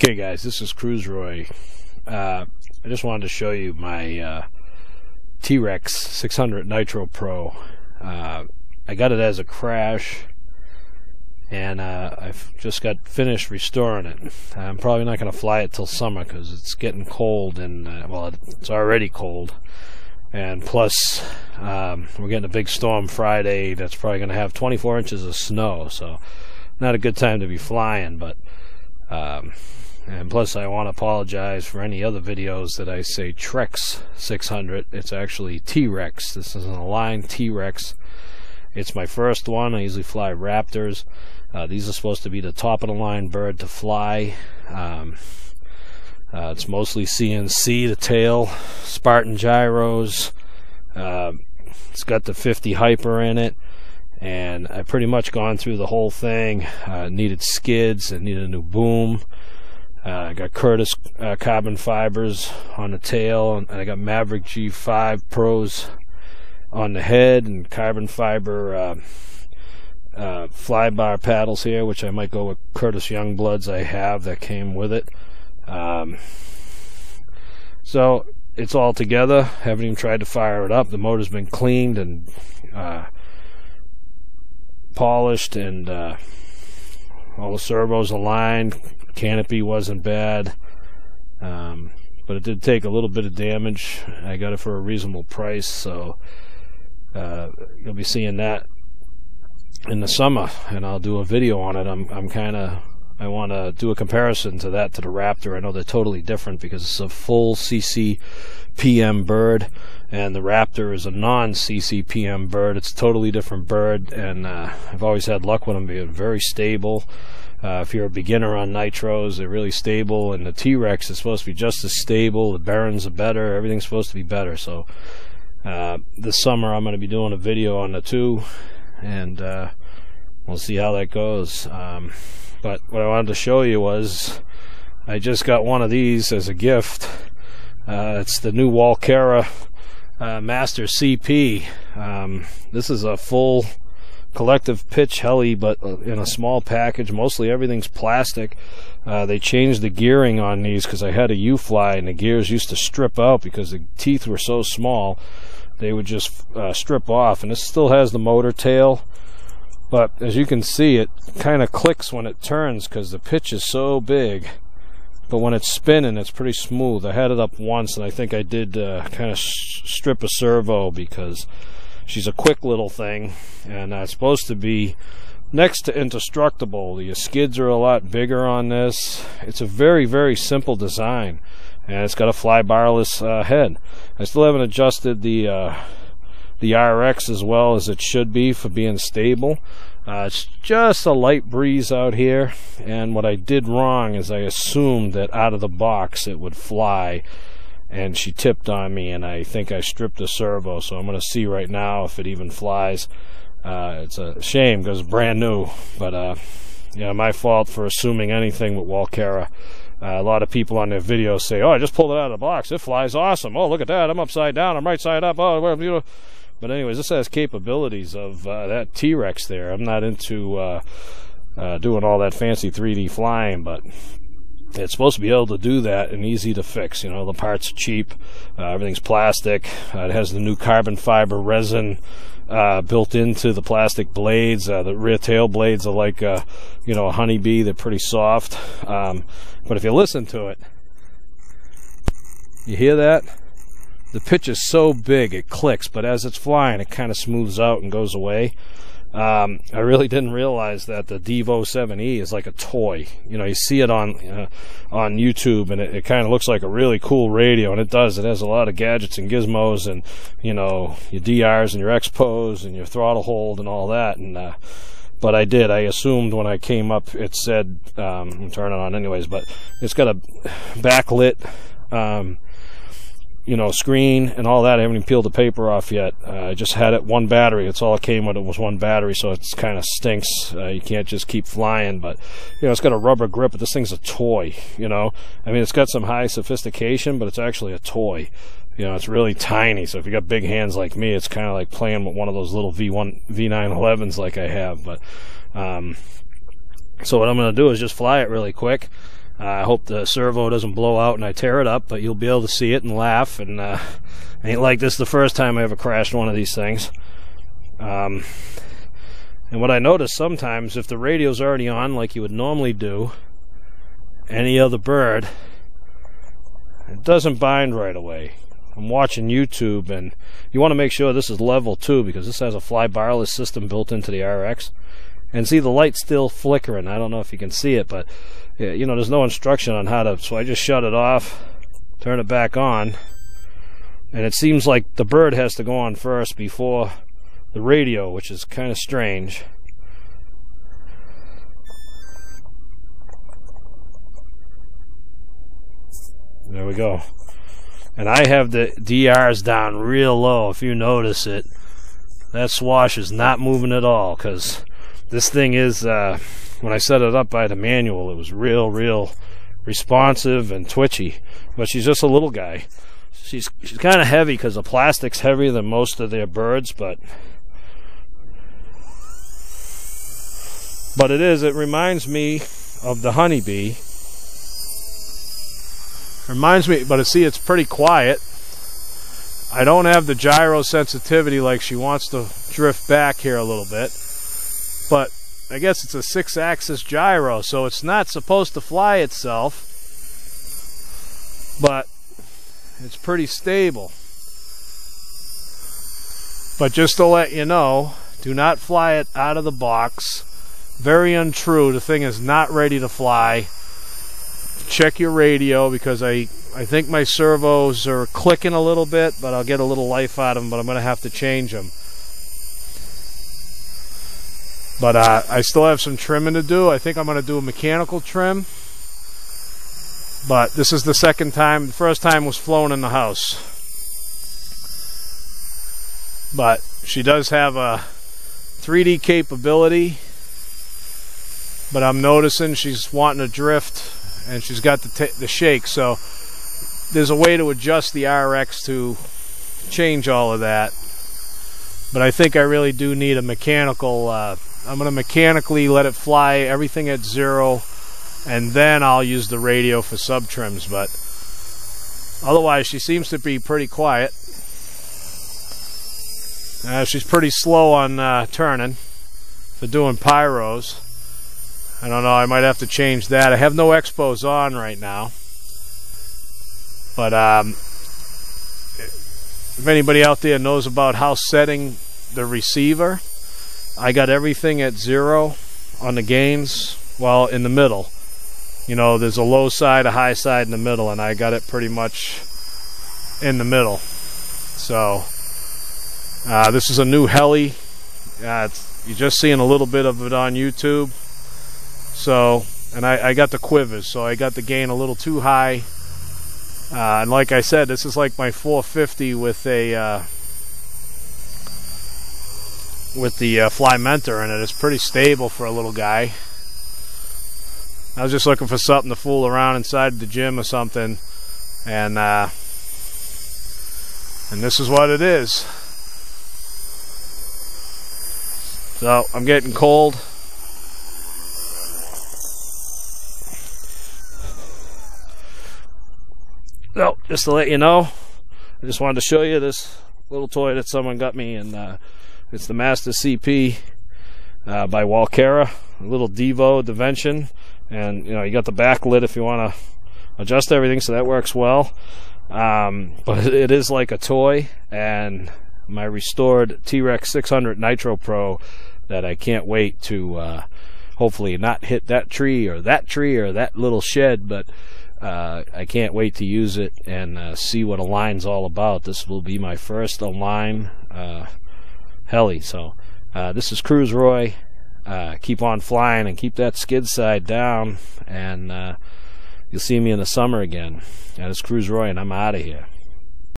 Okay guys, this is Cruise Roy. I just wanted to show you my T-Rex 600 Nitro Pro. I got it as a crash, and I've just got finished restoring it. I'm probably not going to fly it till summer because it's getting cold, and well, it's already cold. And plus, we're getting a big storm Friday that's probably going to have 24 inches of snow, so not a good time to be flying. But and plus, I want to apologize for any other videos that I say Trex 600. It's actually T-Rex. This is an aligned T-Rex. It's my first one. I usually fly Raptors. These are supposed to be the top of the line bird to fly. It's mostly CNC, the tail, Spartan gyros. It's got the 50 hyper in it, and I've pretty much gone through the whole thing. Needed skids, and needed a new boom. I got Curtis carbon fibers on the tail, and I got Maverick G5 Pros on the head, and carbon fiber fly bar paddles here, which I might go with Curtis Youngbloods I have that came with it. So it's all together. Haven't even tried to fire it up. The motor's been cleaned and polished, and all the servos aligned. Canopy wasn't bad, but it did take a little bit of damage. I got it for a reasonable price, so you'll be seeing that in the summer, and I'll do a video on it. I want to do a comparison to that, to the Raptor. I know they're totally different because it's a full CCPM bird, and the Raptor is a non-CCPM bird. It's a totally different bird, and I've always had luck with them being very stable. If you're a beginner on nitros, they're really stable, and the T-Rex is supposed to be just as stable. The Barons are better. Everything's supposed to be better. So this summer I'm going to be doing a video on the two, and we'll see how that goes. But what I wanted to show you was I just got one of these as a gift. It's the new Walkera Master CP. This is a full collective pitch heli, but in a small package. Mostly everything's plastic. They changed the gearing on these because I had a U-fly, and the gears used to strip out because the teeth were so small. They would just strip off, and this still has the motor tail, but as you can see, it kind of clicks when it turns because the pitch is so big. But when it's spinning, it's pretty smooth. I had it up once, and I think I did kind of strip a servo because she's a quick little thing, and it's supposed to be next to indestructible. The skids are a lot bigger on this. It's a very, very simple design, and it's got a fly barless head. I still haven't adjusted the RX as well as it should be for being stable. It's just a light breeze out here, and what I did wrong is I assumed that out of the box it would fly, and she tipped on me, and I think I stripped the servo, so I'm going to see right now if it even flies. It's a shame because it's brand new, but yeah, my fault for assuming anything with Walkera. A lot of people on their videos say, oh, I just pulled it out of the box, it flies awesome, oh, look at that, I'm upside down, I'm right side up, oh, well, you know. But anyways, this has capabilities of that T-Rex there. I'm not into doing all that fancy 3D flying, but it's supposed to be able to do that and easy to fix. You know, the parts are cheap, everything's plastic. It has the new carbon fiber resin built into the plastic blades. The rear tail blades are like you know, a honeybee. They're pretty soft, but if you listen to it, you hear that? The pitch is so big it clicks, but as it's flying it kind of smooths out and goes away. I really didn't realize that the Devo 7E is like a toy. You know, you see it on YouTube, and it kind of looks like a really cool radio, and it does. It has a lot of gadgets and gizmos, and you know, your DRs and your expos and your throttle hold and all that. And but I assumed when I came up it said I'm turning it on anyways, but it's got a backlit you know, screen and all that. I haven't even peeled the paper off yet. I just had it one battery. That's all it came with. It was one battery, so it's kind of stinks. You can't just keep flying, but you know, it's got a rubber grip, but this thing's a toy, you know. I mean, it's got some high sophistication, but it's actually a toy. You know, it's really tiny, so if you got big hands like me, it's kind of like playing with one of those little V911s like I have. But so what I'm going to do is just fly it really quick. I hope the servo doesn't blow out and I tear it up, but you'll be able to see it and laugh. And ain't like this the first time I ever crashed one of these things. And what I notice sometimes, if the radio's already on like you would normally do any other bird, it doesn't bind right away. I'm watching YouTube, and you want to make sure this is level too, because this has a fly-barless system built into the RX. And see, the light's still flickering. I don't know if you can see it, but you know, there's no instruction on how to, so I just shut it off, turn it back on, and it seems like the bird has to go on first before the radio, which is kind of strange. There we go. And I have the DRs down real low. If you notice it, that swash is not moving at all, because this thing is, when I set it up by the manual, it was real responsive and twitchy. But she's just a little guy. She's kind of heavy because the plastic's heavier than most of their birds, but it reminds me of the honeybee. Reminds me, but see, it's pretty quiet. I don't have the gyro sensitivity like she wants to drift back here a little bit, but I guess it's a 6-axis gyro, so it's not supposed to fly itself, but it's pretty stable. But just to let you know, do not fly it out of the box. Very untrue. The thing is not ready to fly. Check your radio, because I think my servos are clicking a little bit, but I'll get a little life out of them, but I'm going to have to change them. But I still have some trimming to do. I think I'm going to do a mechanical trim. But this is the second time. The first time was flown in the house. But she does have a 3D capability. But I'm noticing she's wanting to drift, and she's got the shake. So there's a way to adjust the RX to change all of that. But I think I really do need a mechanical. I'm going to mechanically let it fly everything at 0, and then I'll use the radio for sub trims. But otherwise, she seems to be pretty quiet. She's pretty slow on turning for doing pyros. I don't know, I might have to change that. I have no expos on right now. But if anybody out there knows about how setting the receiver, I got everything at 0 on the gains, well, in the middle. You know, there's a low side, a high side in the middle, and I got it pretty much in the middle. So this is a new heli. You're just seeing a little bit of it on YouTube. So, and I got the quivers, so I got the gain a little too high. And like I said, this is like my 450 with a Fly Mentor in it. It's pretty stable for a little guy. I was just looking for something to fool around inside the gym or something, and this is what it is. So I'm getting cold. So just to let you know, I just wanted to show you this little toy that someone got me, and it's the Master CP by Walkera, a little Devo Dimension. And you know, you got the back lid if you want to adjust everything, so that works well. But it is like a toy, and my restored T-Rex 600 Nitro Pro that I can't wait to hopefully not hit that tree or that little shed, but I can't wait to use it and see what Align's all about. This will be my first Align heli. So this is Cruise Roy. Keep on flying and keep that skid side down, and you'll see me in the summer again. This is Cruise Roy, and I'm out of here.